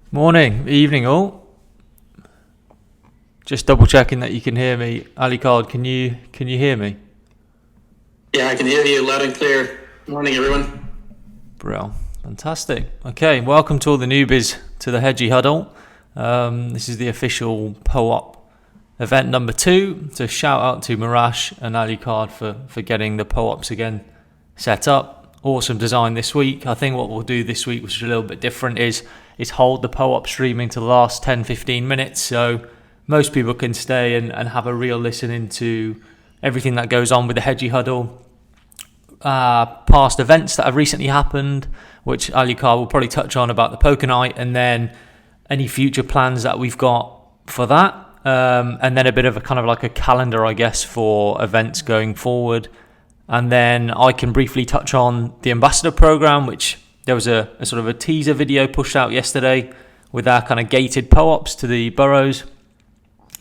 Morning, evening all. Just double checking that you can hear me. Ali Card, can you hear me? Yeah, I can hear you loud and clear. Morning, everyone. Brill. Fantastic. Okay, welcome to all the newbies to the Hedgie Huddle. This is the official PO-op event number 2. So shout out to Marash and Ali Card for getting the PO-ops again set up. Awesome design this week. I think what we'll do this week, which is a little bit different, is hold the PO-op streaming to the last 10-15 minutes, so most people can stay and have a real listen into everything that goes on with the Hedgie Huddle, past events that have recently happened, which Ali Carr will probably touch on about the poker night, and then any future plans that we've got for that, and then a bit of a kind of like a calendar, I guess, for events going forward. And then I can briefly touch on the ambassador program, which there was a sort of a teaser video pushed out yesterday with our kind of gated PO-ops to the boroughs.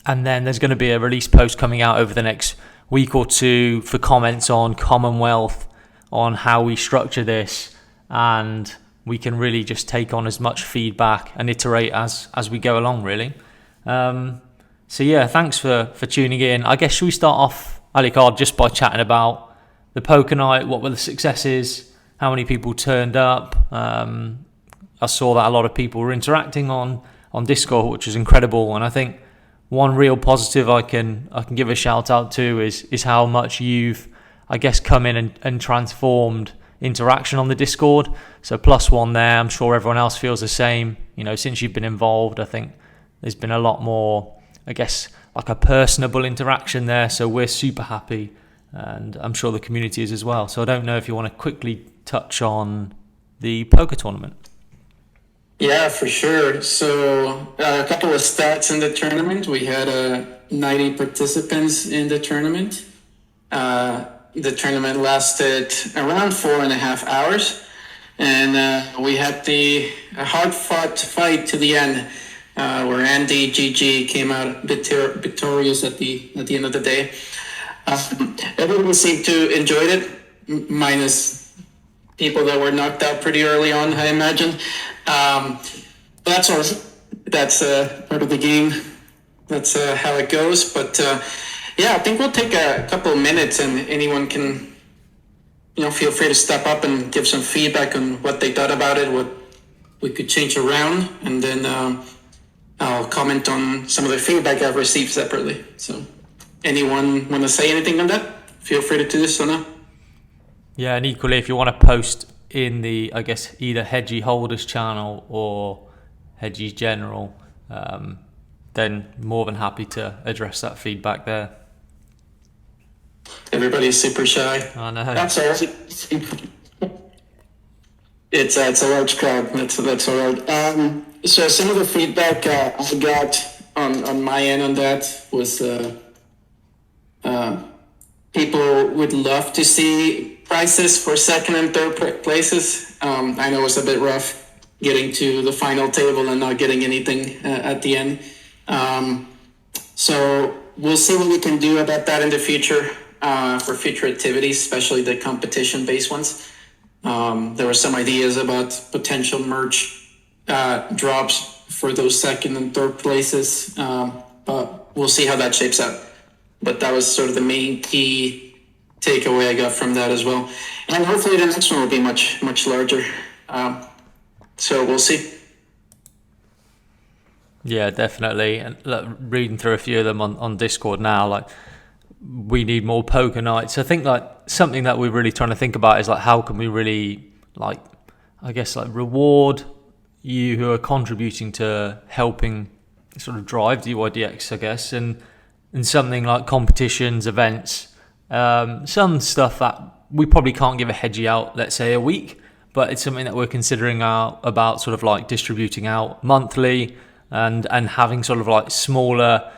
And then there's going to be a release post coming out over the next week or two for comments on Commonwealth, on how we structure this, and we can really just take on as much feedback and iterate as we go along, really. So yeah, thanks for tuning in. I guess should we start off, Ali Card, just by chatting about the poker night? What were the successes? How many people turned up? I saw that a lot of people were interacting on Discord, which was incredible. And I think one real positive I can give a shout out to is how much you've, I guess, come in and transformed interaction on the Discord. So +1 there. I'm sure everyone else feels the same. You know, since you've been involved, I think there's been a lot more, I guess, like a personable interaction there. So we're super happy. And I'm sure the community is as well. So I don't know if you want to quickly touch on the poker tournament. Yeah, for sure. So a couple of stats in the tournament. We had 90 participants in the tournament. The tournament lasted around 4.5 hours. And we had a hard-fought fight to the end, where Andy GG came out victorious at the end of the day. Everyone seemed to enjoy it, minus people that were knocked out pretty early on, I imagine. That's all. That's part of the game. That's how it goes. But yeah, I think we'll take a couple of minutes, and anyone can, feel free to step up and give some feedback on what they thought about it, what we could change around, and then I'll comment on some of the feedback I've received separately. So. Anyone want to say anything on that? Feel free to do this or not. Yeah, and equally, if you want to post in the, I guess, either Hedgie Holders channel or Hedgie General, then more than happy to address that feedback there. Everybody's super shy. I know. That's all right. It's a large crowd. That's all right. So some of the feedback I got on my end on that was. People would love to see prices for second and third places. I know it's a bit rough getting to the final table and not getting anything at the end. So we'll see what we can do about that in the future for future activities, especially the competition-based ones. There were some ideas about potential merch drops for those second and third places, but we'll see how that shapes out. But that was sort of the main key takeaway I got from that as well. And hopefully the next one will be much, much larger. So we'll see. Yeah, definitely. And look, reading through a few of them on Discord now, like, we need more poker nights. I think like something that we're really trying to think about is like, how can we really, like, I guess, like, reward you who are contributing to helping sort of drive the UIDX, I guess, and something like competitions, events, some stuff that we probably can't give a Hedgie out, let's say, a week, but it's something that we're considering out about sort of like distributing out monthly and having sort of like smaller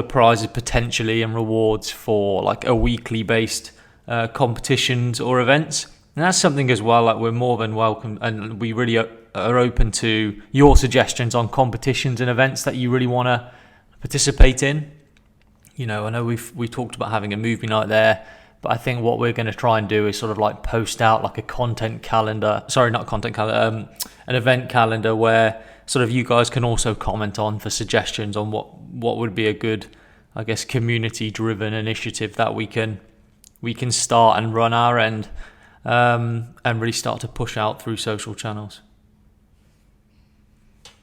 prizes potentially and rewards for like a weekly based competitions or events. And that's something as well, like, we're more than welcome, and we really are open to your suggestions on competitions and events that you really want to participate in. I know we talked about having a movie night there, but I think what we're going to try and do is sort of like post out like a an event calendar where sort of you guys can also comment on for suggestions on what would be a good, I guess, community-driven initiative that we can start and run our end, and really start to push out through social channels.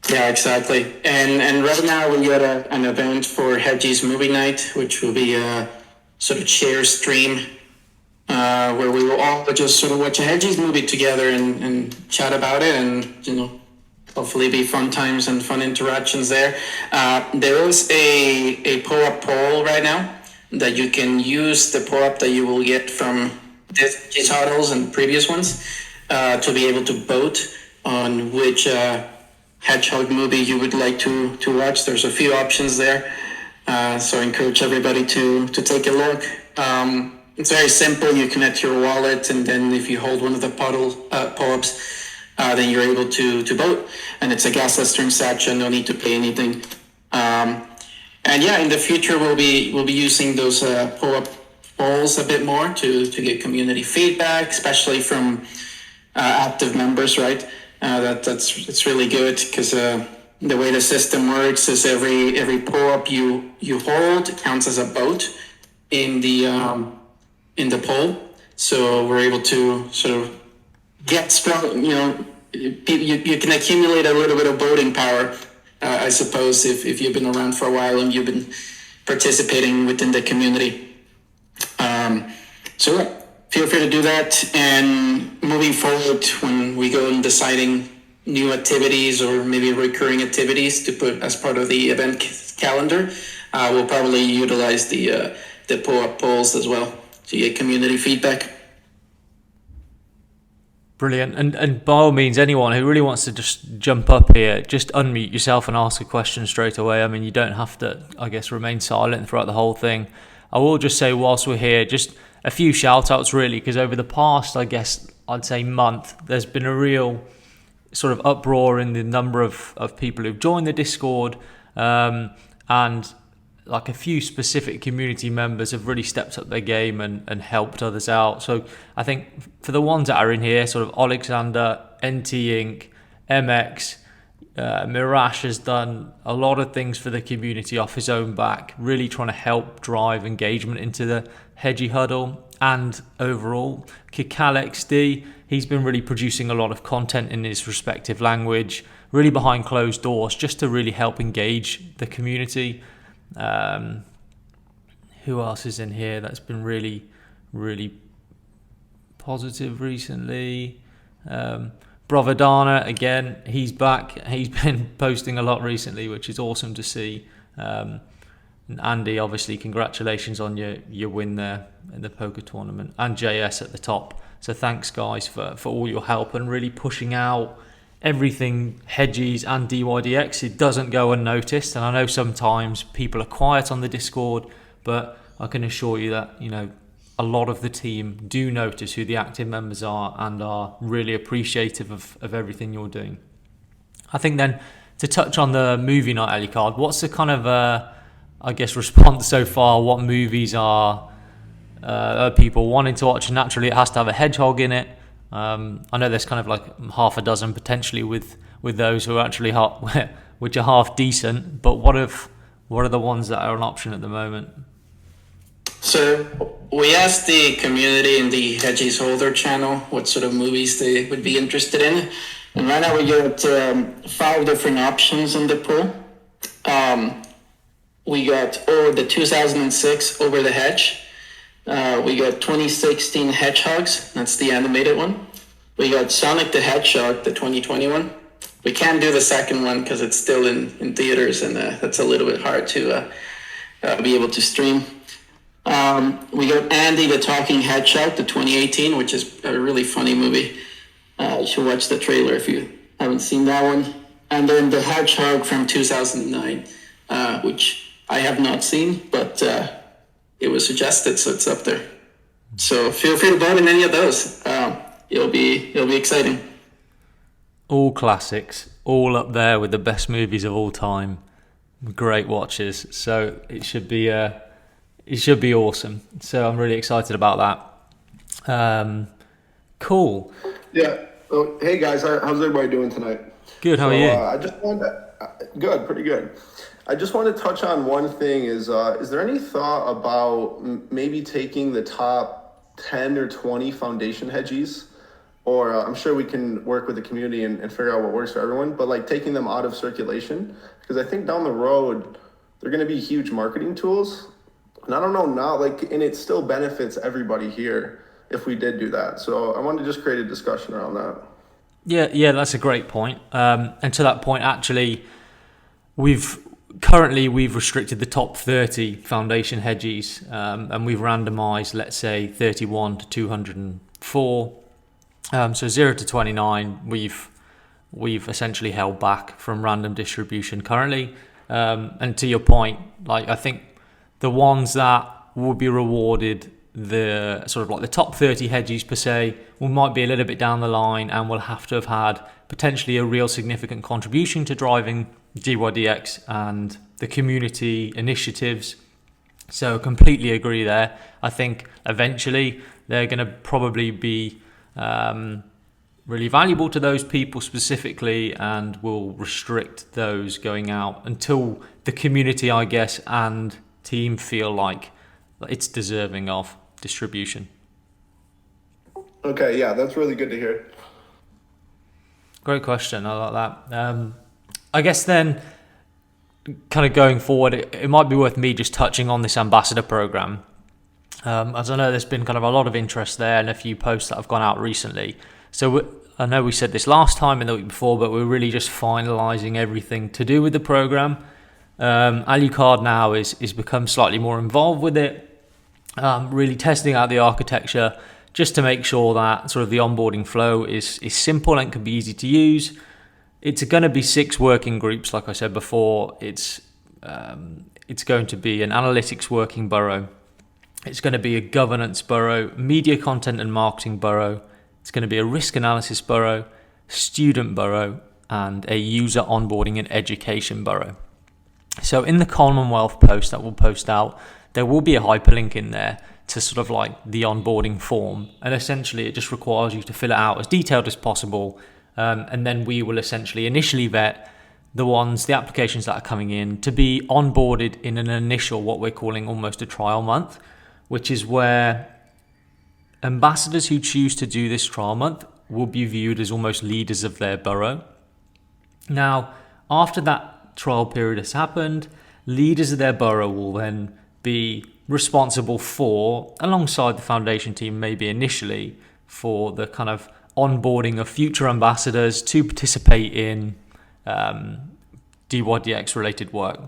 Yeah, exactly. And right now we got an event for Hedgie's movie night, which will be a sort of share stream, where we will all just sort of watch a Hedgie's movie together and chat about it, and hopefully be fun times and fun interactions there. There is a pull-up poll right now that you can use, the pull-up that you will get from this Hedgie Huddles and previous ones, to be able to vote on which hedgehog movie you would like to watch. There's a few options there, so I encourage everybody to take a look. It's very simple. You connect your wallet, and then if you hold one of the pull-ups, then you're able to vote. And it's a gasless transaction, no need to pay anything. And yeah, in the future we'll be using those pull-up polls a bit more to get community feedback, especially from active members, right? It's really good, because the way the system works is every pull-up you hold counts as a vote in the poll. So we're able to sort of get strong. You can accumulate a little bit of voting power, I suppose, if you've been around for a while and you've been participating within the community. So feel free to do that. And moving forward, when we go in deciding new activities or maybe recurring activities to put as part of the event calendar, we'll probably utilize the pull-up polls as well to get community feedback. Brilliant. And by all means, anyone who really wants to just jump up here, just unmute yourself and ask a question straight away. I mean, you don't have to, I guess, remain silent throughout the whole thing. I will just say, whilst we're here, just a few shout outs really, because over the past, I guess, I'd say month, there's been a real sort of uproar in the number of people who've joined the Discord, and like a few specific community members have really stepped up their game and helped others out. So I think for the ones that are in here, sort of Alexander, NT Inc., MX, Mirash has done a lot of things for the community off his own back, really trying to help drive engagement into the Hedgie Huddle. And overall, KickAlexD, he's been really producing a lot of content in his respective language, really behind closed doors, just to really help engage the community. Who else is in here that's been really, really positive recently? Brovadana, again, he's back. He's been posting a lot recently, which is awesome to see. And Andy, obviously, congratulations on your win there in the poker tournament. And JS at the top. So thanks, guys, for all your help and really pushing out everything Hedgies and DYDX. It doesn't go unnoticed. And I know sometimes people are quiet on the Discord, but I can assure you that, a lot of the team do notice who the active members are and are really appreciative of everything you're doing. I think then, to touch on the movie night, Alicard, what's the kind of, response so far? What movies are people wanting to watch? And naturally, it has to have a hedgehog in it. I know there's kind of like half a dozen potentially with those who are actually which are half decent, but what are the ones that are an option at the moment? So we asked the community in the Hedgie's Holder channel what sort of movies they would be interested in. And right now we got 5 different options in the pool. We got the 2006 Over the Hedge. We got 2016 Hedgehogs. That's the animated one. We got Sonic the Hedgehog, the 2021. We can't do the second one because it's still in theaters, and that's a little bit hard to be able to stream. We got Andy the Talking Hedgehog, the 2018, which is a really funny movie. You should watch the trailer if you haven't seen that one. And then the Hedgehog from 2009, which I have not seen, but it was suggested, so it's up there. So feel free to vote in any of those. It'll be exciting. All classics, all up there with the best movies of all time. Great watches. So it should be awesome. So I'm really excited about that. Cool. Yeah. Oh, hey guys, how's everybody doing tonight? Good. How are you? I just wanted to, good, pretty good. I just want to touch on one thing is there any thought about maybe taking the top 10 or 20 foundation hedgies? Or I'm sure we can work with the community and figure out what works for everyone, but like taking them out of circulation, because I think down the road, they're going to be huge marketing tools. And I don't know now, like, and it still benefits everybody here if we did do that. So I wanted to just create a discussion around that. Yeah, that's a great point. And to that point, actually, we've restricted the top 30 foundation hedges, and we've randomized, let's say, 31 to 204. So 0 to 29, we've essentially held back from random distribution currently. And to your point, like, I think the ones that will be rewarded, the sort of like the top 30 hedges per se, we might be a little bit down the line and will have to have had potentially a real significant contribution to driving DYDX and the community initiatives. So completely agree there. I think eventually they're going to probably be really valuable to those people specifically, and will restrict those going out until the community, I guess, and team feel like it's deserving of distribution. Okay, yeah, that's really good to hear. Great question. I like that. I guess then, kind of going forward, it might be worth me just touching on this ambassador program. As I know, there's been kind of a lot of interest there and a few posts that have gone out recently. So I know we said this last time and the week before, but we're really just finalising everything to do with the program. Alucard now is become slightly more involved with it, really testing out the architecture just to make sure that sort of the onboarding flow is simple and can be easy to use. It's going to be 6 working groups, like I said before. It's going to be an analytics working borough. It's going to be a governance borough, media content and marketing borough. It's going to be a risk analysis borough, student borough, and a user onboarding and education borough. So in the Commonwealth post that we'll post out, there will be a hyperlink in there to sort of like the onboarding form. And essentially it just requires you to fill it out as detailed as possible. And then we will essentially initially vet the applications that are coming in to be onboarded in an initial, what we're calling almost a trial month, which is where ambassadors who choose to do this trial month will be viewed as almost leaders of their borough. Now, after that trial period has happened, leaders of their borough will then be responsible for, alongside the foundation team maybe initially, for the kind of onboarding of future ambassadors to participate in DYDX related work.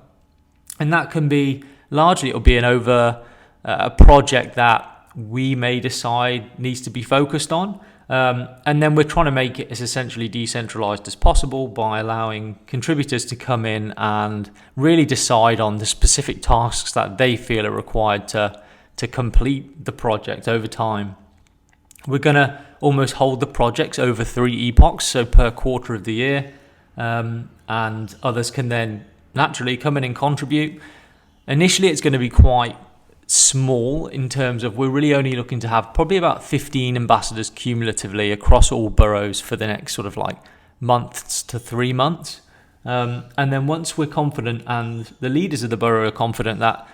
And that can be largely, it'll be a project that we may decide needs to be focused on. And then we're trying to make it as essentially decentralized as possible by allowing contributors to come in and really decide on the specific tasks that they feel are required to complete the project over time. We're going to almost hold the projects over 3 epochs, so per quarter of the year, and others can then naturally come in and contribute. Initially, it's going to be quite small in terms of we're really only looking to have probably about 15 ambassadors cumulatively across all boroughs for the next sort of like months to 3 months. And then once we're confident and the leaders of the borough are confident that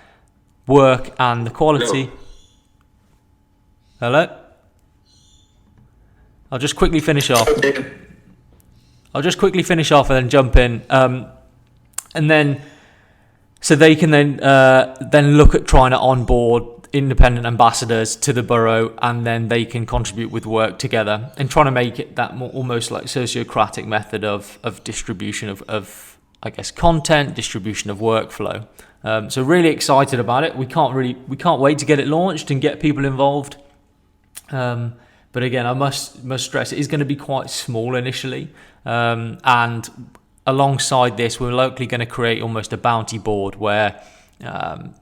work and the quality... Hello? I'll just quickly finish off. And then jump in. And then... So they can then look at trying to onboard independent ambassadors to the borough, and then they can contribute with work together and trying to make it that more, almost like sociocratic method of distribution of I guess content, distribution of workflow. So really excited about it. We can't wait to get it launched and get people involved. But again, I must stress it is going to be quite small initially, and alongside this, we're likely going to create almost a bounty board where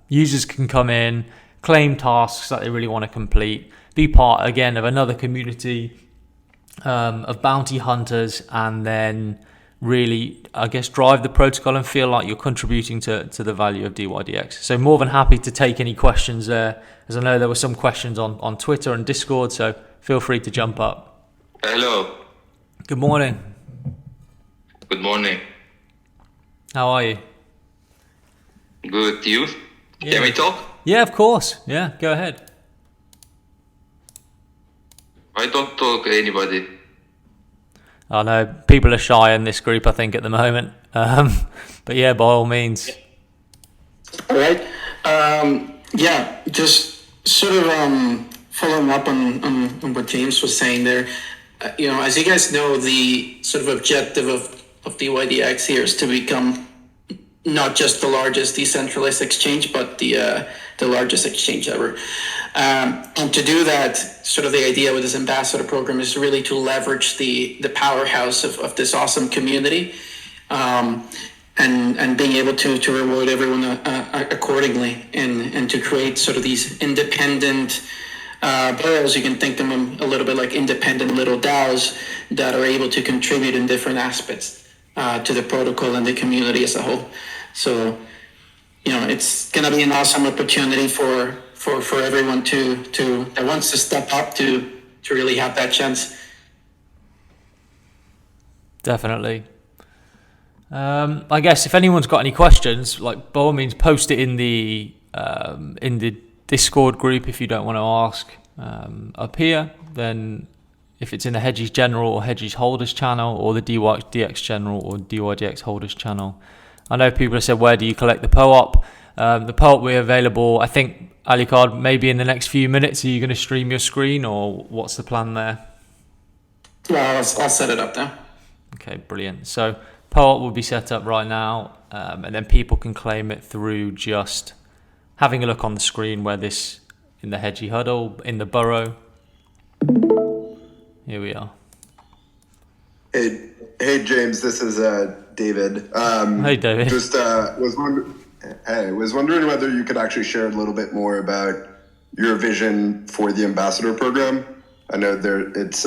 users can come in, claim tasks that they really want to complete, be part, again, of another community of bounty hunters, and then really, I guess, drive the protocol and feel like you're contributing to the value of DYDX. So more than happy to take any questions there, as I know there were some questions on Twitter and Discord, so feel free to jump up. Hello. Good morning. Good morning. How are you? Good. You? Yeah. Can we talk? Yeah, of course. Yeah, go ahead. I don't talk to anybody. I know people are shy in this group, I think, at the moment. But yeah, by all means. All right. Yeah, just sort of following up on what James was saying there. As you guys know, the sort of objective of DYDX here is to become not just the largest decentralized exchange, but the largest exchange ever. And to do that, sort of the idea with this ambassador program is really to leverage the powerhouse of this awesome community, and being able to reward everyone accordingly, and to create sort of these independent boroughs. You can think of them a little bit like independent little DAOs that are able to contribute in different aspects to the protocol and the community as a whole. So, it's going to be an awesome opportunity for everyone that wants to step up to really have that chance. Definitely. I guess if anyone's got any questions, like by all means, post it in the Discord group if you don't want to ask up here. Then if it's in the Hedgies General or Hedgies Holders channel, or the DYDX General or DYDX Holders channel. I know people have said, where do you collect the POAP? The POAP will be available, I think, Alicard, maybe in the next few minutes. Are you going to stream your screen, or what's the plan there? Well, I'll set it up now. Okay, brilliant. So POAP will be set up right now, and then people can claim it through just having a look on the screen where this, in the Hedgie Huddle, in the Burrow. Here we are. Hey James, this is David. Hey David. Just was wondering whether you could actually share a little bit more about your vision for the ambassador program. I know it's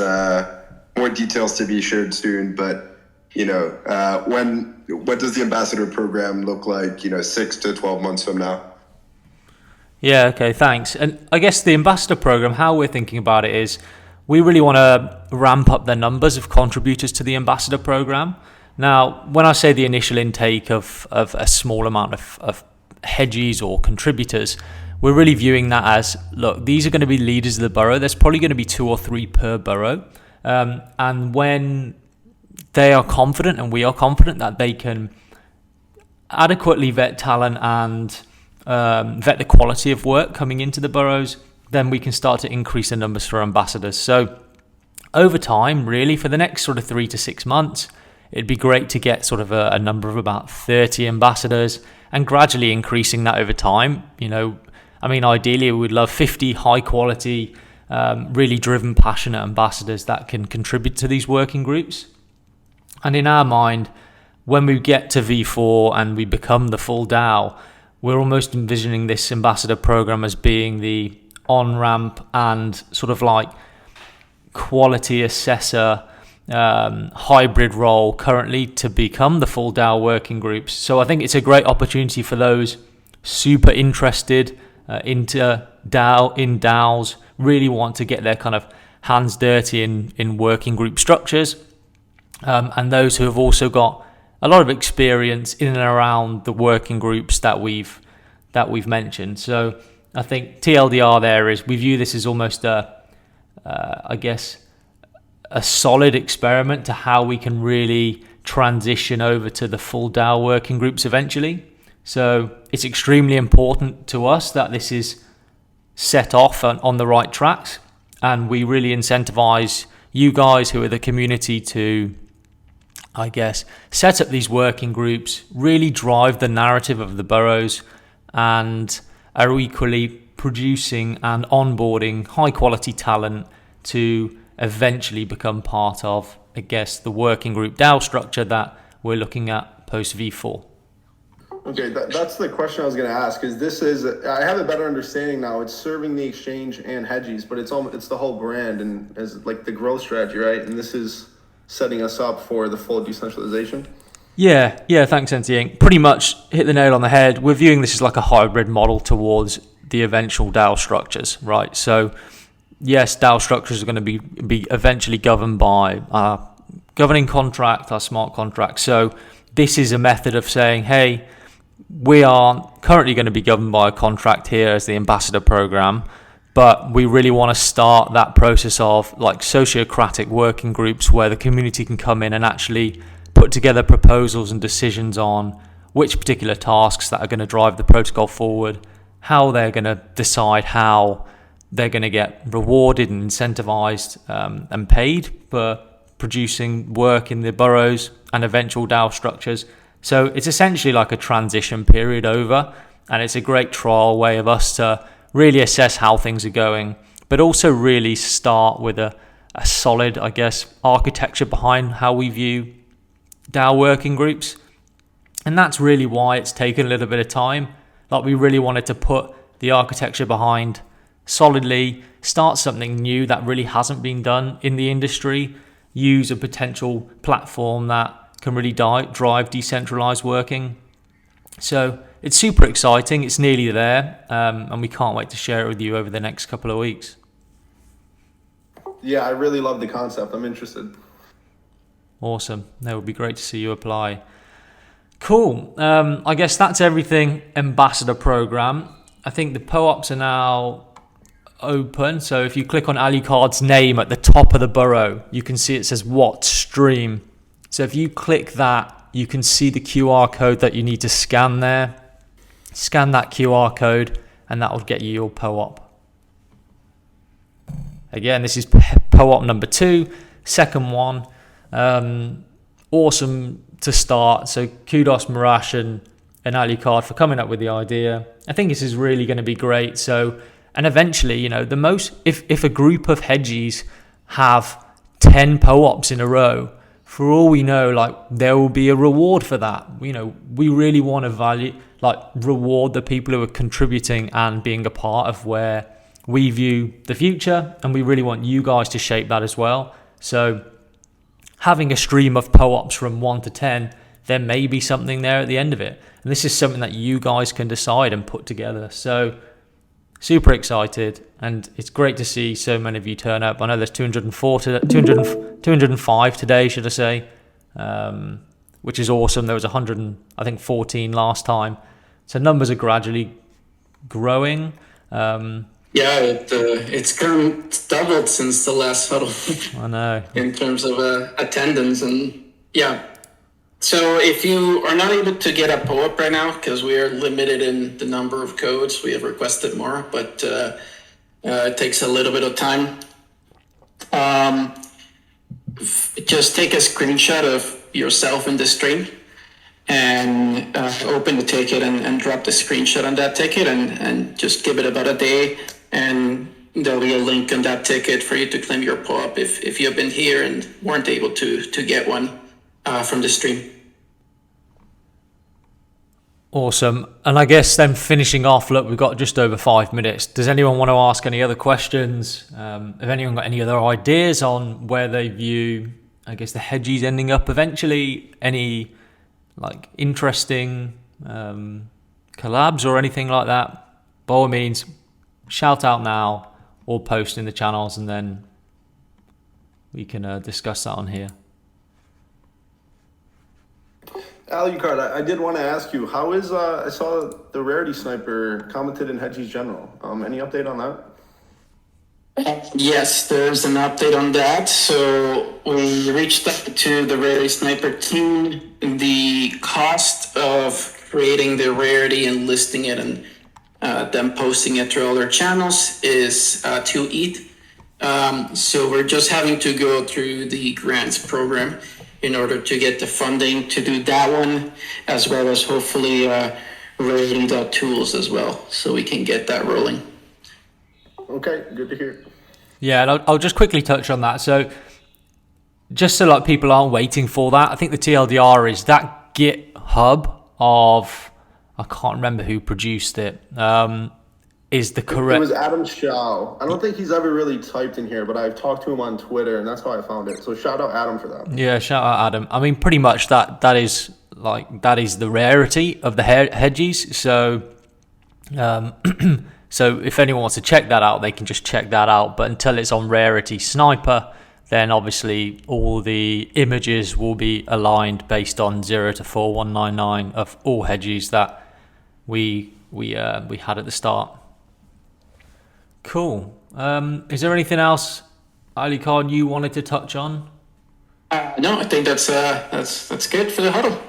more details to be shared soon, but what does the ambassador program look like? 6 to 12 months from now. Yeah. Okay. Thanks. And I guess the ambassador program, how we're thinking about it is, we really want to ramp up the numbers of contributors to the ambassador program. Now, when I say the initial intake of a small amount of hedgies or contributors, we're really viewing that as, look, these are going to be leaders of the borough. There's probably going to be 2 or 3 per borough. And when they are confident, and we are confident that they can adequately vet talent and vet the quality of work coming into the boroughs, then we can start to increase the numbers for ambassadors. So over time, really, for the next sort of 3 to 6 months, it'd be great to get sort of a number of about 30 ambassadors, and gradually increasing that over time. Ideally, we'd love 50 high quality, really driven, passionate ambassadors that can contribute to these working groups. And in our mind, when we get to V4 and we become the full DAO, we're almost envisioning this ambassador program as being the on-ramp and sort of like quality assessor hybrid role currently to become the full DAO working groups. So I think it's a great opportunity for those super interested into DAOs, really want to get their kind of hands dirty in working group structures, and those who have also got a lot of experience in and around the working groups that we've mentioned. So I think TLDR there is, we view this as almost a solid experiment to how we can really transition over to the full DAO working groups eventually. So it's extremely important to us that this is set off on the right tracks, and we really incentivize you guys who are the community to, set up these working groups, really drive the narrative of the boroughs, and are equally producing and onboarding high quality talent to eventually become part of, the working group DAO structure that we're looking at post V4. Okay, that's the question I was going to ask, because I have a better understanding now. It's serving the exchange and Hedgies, but it's the whole brand and as like the growth strategy, right? And this is setting us up for the full decentralization. Yeah, thanks, NT. Pretty much hit the nail on the head. We're viewing this as like a hybrid model towards the eventual DAO structures, right? So yes, DAO structures are going to be eventually governed by governing contract, our smart contract. So this is a method of saying, hey, we are currently going to be governed by a contract here as the ambassador program, but we really want to start that process of like sociocratic working groups where the community can come in and actually put together proposals and decisions on which particular tasks that are going to drive the protocol forward, how they're going to decide how they're going to get rewarded and incentivized and paid for producing work in the boroughs and eventual DAO structures. So it's essentially like a transition period over, and it's a great trial way of us to really assess how things are going, but also really start with a solid, I guess, architecture behind how we view DAO working groups. And that's really why it's taken a little bit of time. Like, we really wanted to put the architecture behind solidly, start something new that really hasn't been done in the industry, use a potential platform that can really drive decentralized working. So it's super exciting. It's nearly there, and we can't wait to share it with you over the next couple of weeks. Yeah, I really love the concept. I'm interested. Awesome. That would be great to see you apply. Cool. I guess that's everything ambassador program. I think the POAPs are now open. So if you click on Alucard's name at the top of the borough, you can see it says what stream. So if you click that, you can see the QR code that you need to scan there. Scan that QR code and that will get you your POAP. Again, this is POAP number 2, second one. Awesome to start. So kudos Marash and Alucard for coming up with the idea. I think this is really going to be great. So, and eventually, you know, if a group of hedgies have 10 POAPs in a row, for all we know, like, there will be a reward for that. You know, we really want to reward the people who are contributing and being a part of where we view the future, and we really want you guys to shape that as well. So having a stream of POAPs from 1 to 10, there may be something there at the end of it. And this is something that you guys can decide and put together. So super excited, and it's great to see so many of you turn up. I know there's 205 today, should I say, which is awesome. There was 114 last time. So numbers are gradually growing. It's doubled since the last huddle. I know. In terms of attendance, and so if you are not able to get a POAP right now, because we are limited in the number of codes, we have requested more, but it takes a little bit of time. Just take a screenshot of yourself in the stream and open the ticket and drop the screenshot on that ticket and just give it about a day, and there'll be a link on that ticket for you to claim your POAP if you've been here and weren't able to get one from the stream. Awesome. And I guess then finishing off, look, we've got just over 5 minutes. Does anyone want to ask any other questions? Have anyone got any other ideas on where they view, I guess, the hedgies ending up eventually? Any like interesting collabs or anything like that? By all means, shout out now or post in the channels, and then we can discuss that on here. Alucard, I did want to ask you, how is, I saw the Rarity Sniper commented in Hedgie's General. Any update on that? Yes, there's an update on that. So we reached out to the Rarity Sniper team. The cost of creating the rarity and listing it and then posting it through all their channels is 2 ETH. So we're just having to go through the grants program in order to get the funding to do that one, as well as hopefully rarity.tools as well, so we can get that rolling. Okay, good to hear. Yeah, and I'll just quickly touch on that. So just so like people aren't waiting for that, I think the TLDR is that GitHub of, I can't remember who produced it, is the correct... It was Adam Shaw. I don't think he's ever really typed in here, but I've talked to him on Twitter, and that's how I found it. So shout out Adam for that. Yeah, shout out Adam. I mean, pretty much that is the rarity of the hedgies. So so if anyone wants to check that out, they can just check that out. But until it's on Rarity Sniper, then obviously all the images will be aligned based on 0 to 4199 of all hedges that we had at the start. Cool. Is there anything else, Ali Khan, you wanted to touch on? No, I think that's good for the huddle.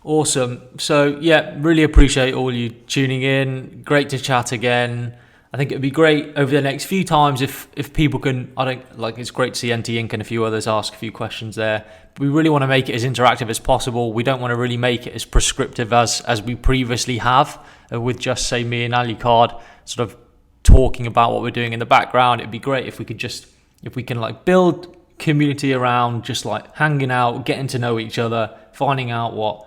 Awesome. So yeah, really appreciate all you tuning in. Great to chat again. I think it'd be great over the next few times if people can. It's great to see NT Inc and a few others ask a few questions there. But we really want to make it as interactive as possible. We don't want to really make it as prescriptive as we previously have with just say me and Ali Card sort of talking about what we're doing in the background. It'd be great if we can like build community around just like hanging out, getting to know each other, finding out what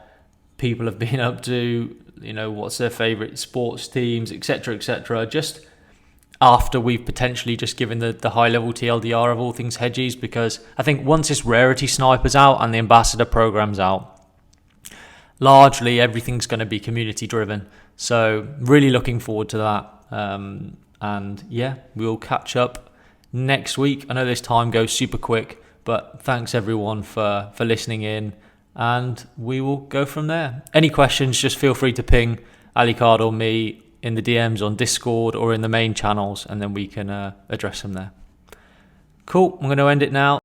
people have been up to, what's their favorite sports teams, etc., just after we've potentially just given the high level TLDR of all things hedgies, because I think once this rarity sniper's out and the ambassador program's out, largely everything's going to be community driven. So really looking forward to that. And yeah, we'll catch up next week. I know this time goes super quick, but thanks everyone for listening in, and we will go from there. Any questions, just feel free to ping Ali Card or me in the DMs on Discord or in the main channels, and then we can address them there. Cool, I'm going to end it now.